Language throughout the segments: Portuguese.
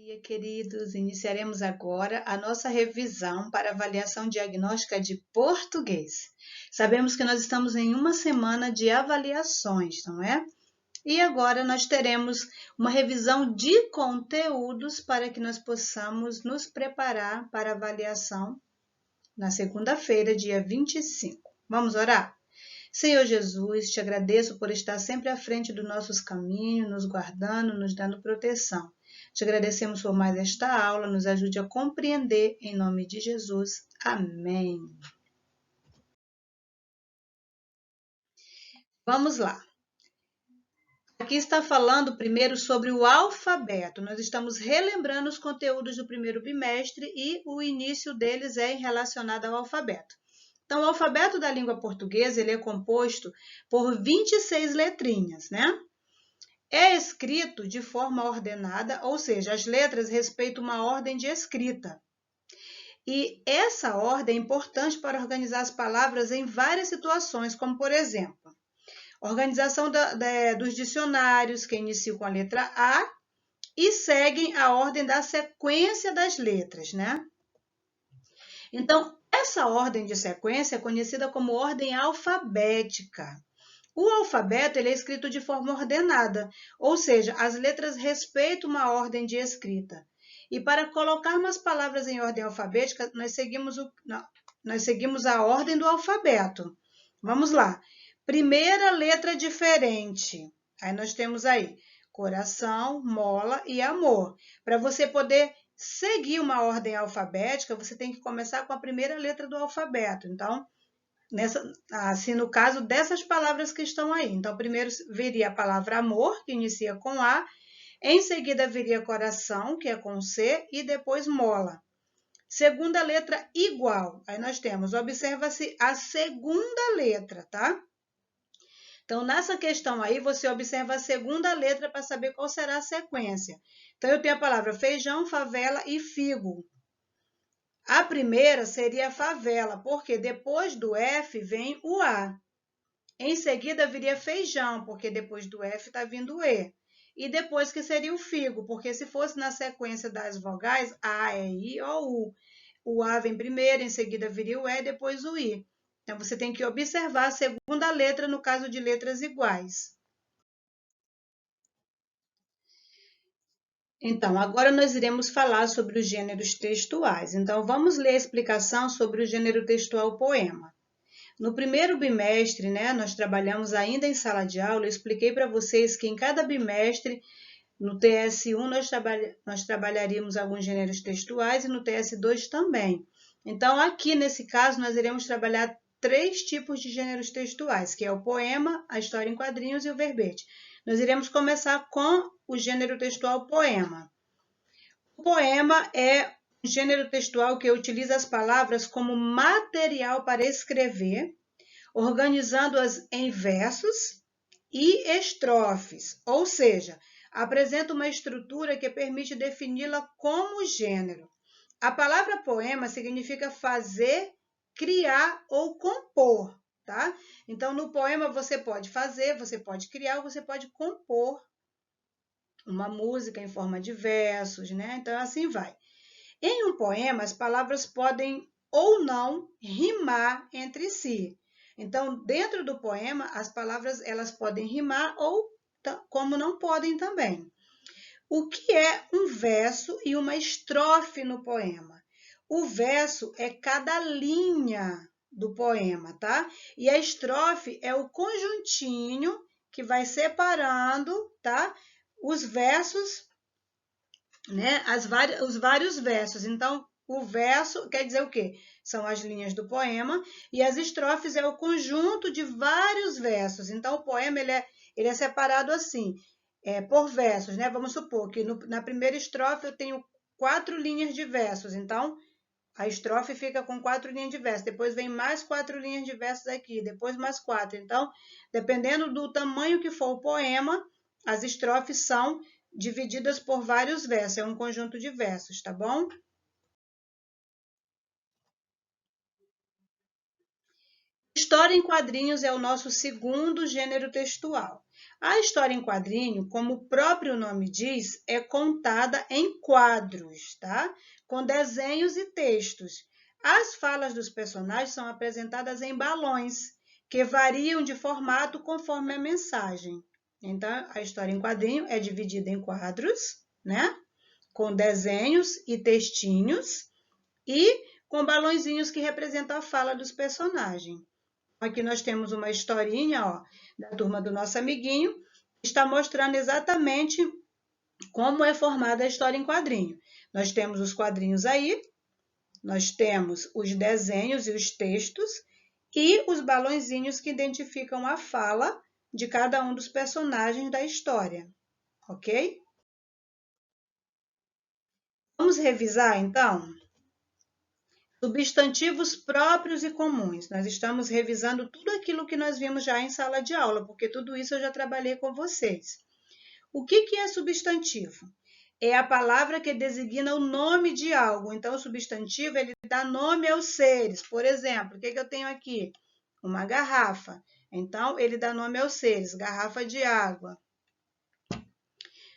Dia, queridos. Iniciaremos agora a nossa revisão para avaliação diagnóstica de português. Sabemos que nós estamos em uma semana de avaliações, não é? E agora nós teremos uma revisão de conteúdos para que nós possamos nos preparar para a avaliação na segunda-feira, dia 25. Vamos orar? Senhor Jesus, te agradeço por estar sempre à frente dos nossos caminhos, nos guardando, nos dando proteção. Te agradecemos por mais esta aula, nos ajude a compreender, em nome de Jesus. Amém. Vamos lá. Aqui está falando primeiro sobre o alfabeto. Nós estamos relembrando os conteúdos do primeiro bimestre e o início deles é relacionado ao alfabeto. Então, o alfabeto da língua portuguesa ele é composto por 26 letrinhas, né? É escrito de forma ordenada, ou seja, as letras respeitam uma ordem de escrita. E essa ordem é importante para organizar as palavras em várias situações, como, por exemplo, organização dos dicionários, que iniciam com a letra A e seguem a ordem da sequência das letras, né? Então, essa ordem de sequência é conhecida como ordem alfabética. O alfabeto ele é escrito de forma ordenada, ou seja, as letras respeitam uma ordem de escrita. E para colocarmos as palavras em ordem alfabética, nós seguimos a ordem do alfabeto. Vamos lá. Primeira letra diferente. Aí nós temos aí coração, mola e amor. Para você poder seguir uma ordem alfabética, você tem que começar com a primeira letra do alfabeto. Então, assim, no caso dessas palavras que estão aí. Então, primeiro viria a palavra amor, que inicia com A, em seguida viria coração, que é com C, e depois mola. Segunda letra igual. Aí nós temos, observa-se a segunda letra, tá? Então, nessa questão aí, você observa a segunda letra para saber qual será a sequência. Então, eu tenho a palavra feijão, favela e figo. A primeira seria a favela, porque depois do F vem o A. Em seguida viria feijão, porque depois do F está vindo o E. E depois que seria o figo, porque se fosse na sequência das vogais, A, E, I ou U. O A vem primeiro, em seguida viria o E, depois o I. Então, você tem que observar a segunda letra no caso de letras iguais. Então, agora nós iremos falar sobre os gêneros textuais. Então, vamos ler a explicação sobre o gênero textual poema. No primeiro bimestre, né, nós trabalhamos ainda em sala de aula, eu expliquei para vocês que em cada bimestre, no TS1, nós trabalharíamos alguns gêneros textuais e no TS2 também. Então, aqui nesse caso, nós iremos trabalhar 3 tipos de gêneros textuais, que é o poema, a história em quadrinhos e o verbete. Nós iremos começar com o gênero textual poema. O poema é um gênero textual que utiliza as palavras como material para escrever, organizando-as em versos e estrofes, ou seja, apresenta uma estrutura que permite defini-la como gênero. A palavra poema significa fazer, criar ou compor, tá? Então, no poema você pode fazer, você pode criar, você pode compor uma música em forma de versos, né? Então, assim vai. Em um poema, as palavras podem ou não rimar entre si. Então, dentro do poema, as palavras elas podem rimar ou como não podem também. O que é um verso e uma estrofe no poema? O verso é cada linha do poema, tá? E a estrofe é o conjuntinho que vai separando, tá? Os versos, né? Os vários versos. Então, o verso quer dizer o quê? São as linhas do poema e as estrofes é o conjunto de vários versos. Então, o poema ele é separado assim, por versos, né? Vamos supor que na primeira estrofe eu tenho 4 linhas de versos. Então, a estrofe fica com 4 linhas de versos. Depois vem mais 4 linhas de versos aqui. Depois mais 4. Então, dependendo do tamanho que for o poema, as estrofes são divididas por vários versos. É um conjunto de versos, tá bom? História em quadrinhos é o nosso segundo gênero textual. A história em quadrinho, como o próprio nome diz, é contada em quadros, tá? Com desenhos e textos. As falas dos personagens são apresentadas em balões, que variam de formato conforme a mensagem. Então, a história em quadrinho é dividida em quadros, né? Com desenhos e textinhos e com balõezinhos que representam a fala dos personagens. Aqui nós temos uma historinha, ó, da turma do nosso amiguinho, que está mostrando exatamente como é formada a história em quadrinho. Nós temos os quadrinhos aí, nós temos os desenhos e os textos e os balõezinhos que identificam a fala de cada um dos personagens da história, ok? Vamos revisar, então? Substantivos próprios e comuns. Nós estamos revisando tudo aquilo que nós vimos já em sala de aula, porque tudo isso eu já trabalhei com vocês. O que é substantivo? É a palavra que designa o nome de algo. Então, o substantivo, ele dá nome aos seres. Por exemplo, o que eu tenho aqui? Uma garrafa. Então, ele dá nome aos seres. Garrafa de água.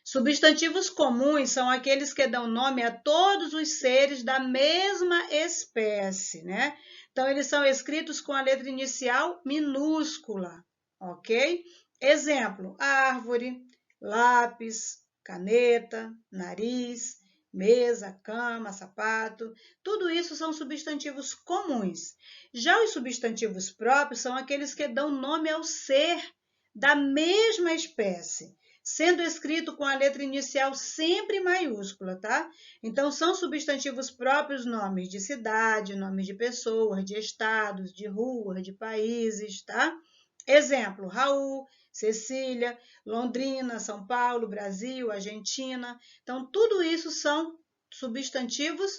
Substantivos comuns são aqueles que dão nome a todos os seres da mesma espécie, né? Então, eles são escritos com a letra inicial minúscula, ok? Exemplo, árvore, lápis, caneta, nariz, mesa, cama, sapato, tudo isso são substantivos comuns. Já os substantivos próprios são aqueles que dão nome ao ser da mesma espécie, sendo escrito com a letra inicial sempre maiúscula, tá? Então, são substantivos próprios nomes de cidade, nomes de pessoas, de estados, de ruas, de países, tá? Exemplo, Raul, Cecília, Londrina, São Paulo, Brasil, Argentina. Então, tudo isso são substantivos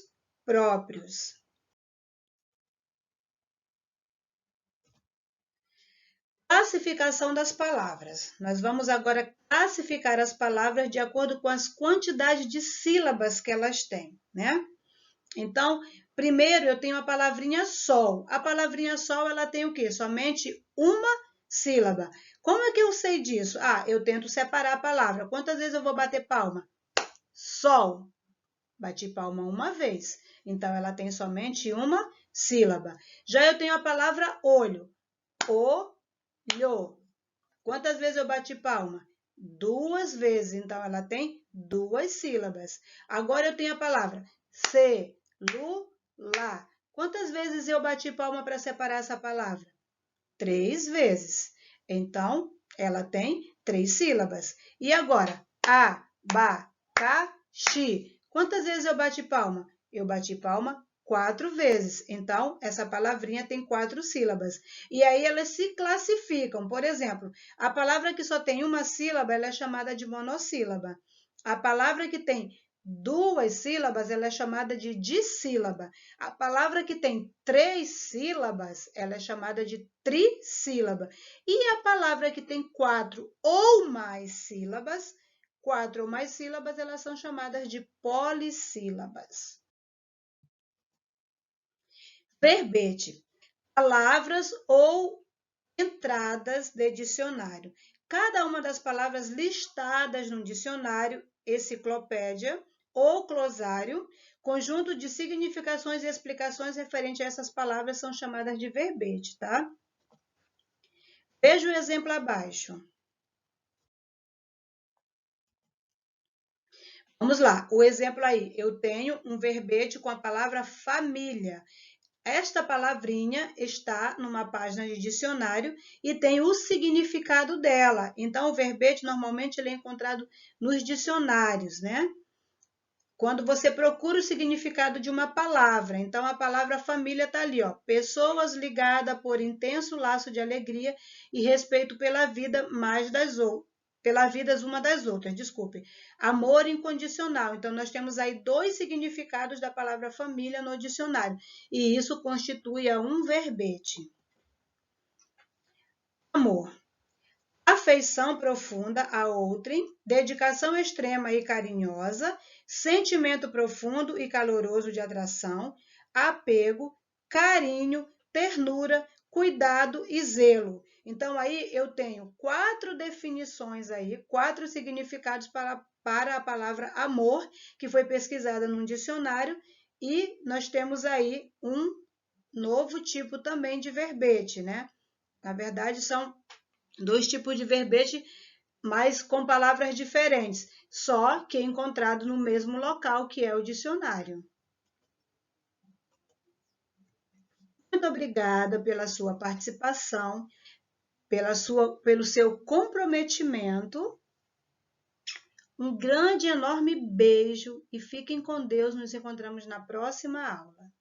próprios. Classificação das palavras. Nós vamos agora classificar as palavras de acordo com as quantidades de sílabas que elas têm, né? Então, primeiro eu tenho a palavrinha sol. A palavrinha sol, ela tem o quê? Somente uma sílaba. Como é que eu sei disso? Ah, eu tento separar a palavra. Quantas vezes eu vou bater palma? Sol. Bati palma uma vez. Então, ela tem somente uma sílaba. Já eu tenho a palavra olho. Olho. Quantas vezes eu bati palma? Duas vezes. Então, ela tem duas sílabas. Agora, eu tenho a palavra celular. Quantas vezes eu bati palma para separar essa palavra? 3 vezes. Então, ela tem 3 sílabas. E agora, abacaxi. Quantas vezes eu bati palma? Eu bati palma 4 vezes. Então, essa palavrinha tem 4 sílabas. E aí, elas se classificam. Por exemplo, a palavra que só tem uma sílaba, ela é chamada de monossílaba. A palavra que tem 2 sílabas, ela é chamada de dissílaba. A palavra que tem 3 sílabas, ela é chamada de trissílaba. E a palavra que tem 4 ou mais sílabas, 4 ou mais sílabas, elas são chamadas de polissílabas. Verbete. Palavras ou entradas de dicionário. Cada uma das palavras listadas no dicionário, enciclopédia ou glossário, conjunto de significações e explicações referentes a essas palavras são chamadas de verbete, tá? Veja o exemplo abaixo. Vamos lá, o exemplo aí. Eu tenho um verbete com a palavra família. Esta palavrinha está numa página de dicionário e tem o significado dela. Então, o verbete, normalmente, ele é encontrado nos dicionários, né? Quando você procura o significado de uma palavra. Então, a palavra família está ali, ó. Pessoas ligadas por intenso laço de alegria e respeito pela vida mais das outras. Pela vida uma das outras, desculpe. Amor incondicional. Então, nós temos aí 2 significados da palavra família no dicionário. E isso constitui um verbete. Amor. Afeição profunda a outrem, dedicação extrema e carinhosa, sentimento profundo e caloroso de atração, apego, carinho, ternura, cuidado e zelo. Então, aí eu tenho 4 definições aí, 4 significados para a palavra amor, que foi pesquisada num dicionário, e nós temos aí um novo tipo também de verbete, né? Na verdade, são 2 tipos de verbete, mas com palavras diferentes, só que encontrado no mesmo local, que é o dicionário. Muito obrigada pela sua participação, pelo seu comprometimento. Um grande, enorme beijo e fiquem com Deus. Nos encontramos na próxima aula.